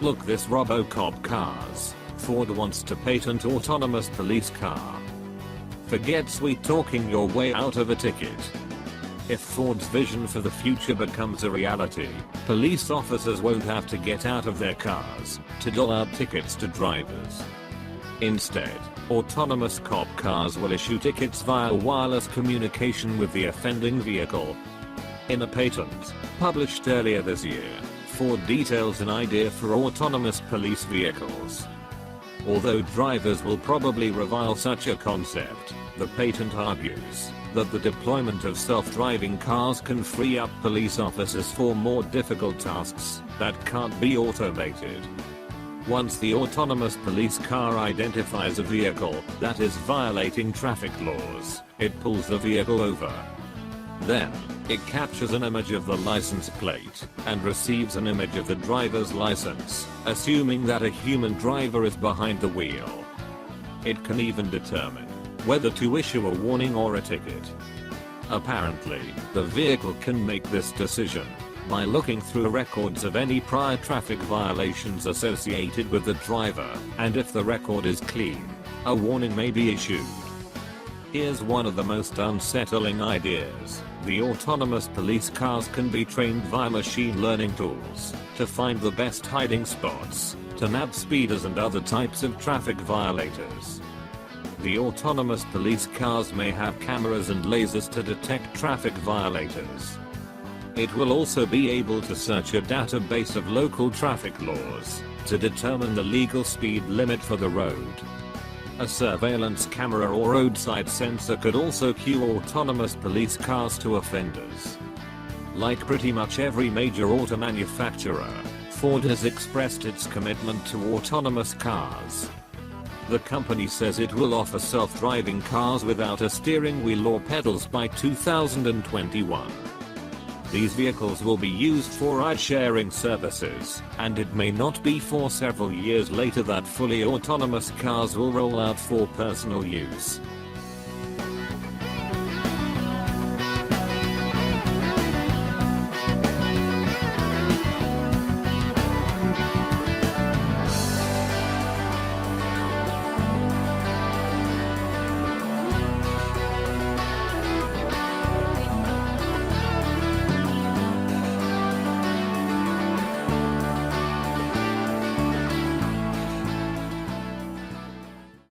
Look, this RoboCop cars. Ford wants to patent autonomous police car. Forget sweet talking your way out of a ticket. If Ford's vision for the future becomes a reality, police officers won't have to get out of their cars to dole out tickets to drivers. Instead, autonomous cop cars will issue tickets via wireless communication with the offending vehicle. In a patent published earlier this year, Ford details an idea for autonomous police vehicles. Although drivers will probably revile such a concept, the patent argues that the deployment of self-driving cars can free up police officers for more difficult tasks that can't be automated. Once the autonomous police car identifies a vehicle that is violating traffic laws, it pulls the vehicle over. Then, it captures an image of the license plate and receives an image of the driver's license, assuming that a human driver is behind the wheel. It can even determine whether to issue a warning or a ticket. Apparently, the vehicle can make this decision by looking through records of any prior traffic violations associated with the driver, and if the record is clean, a warning may be issued. Here's one of the most unsettling ideas. The autonomous police cars can be trained via machine learning tools to find the best hiding spots, to nab speeders and other types of traffic violators. The autonomous police cars may have cameras and lasers to detect traffic violators. It will also be able to search a database of local traffic laws to determine the legal speed limit for the road. A surveillance camera or roadside sensor could also cue autonomous police cars to offenders. Like pretty much every major auto manufacturer, Ford has expressed its commitment to autonomous cars. The company says it will offer self-driving cars without a steering wheel or pedals by 2021. These vehicles will be used for ride-sharing services, and it may not be for several years later that fully autonomous cars will roll out for personal use.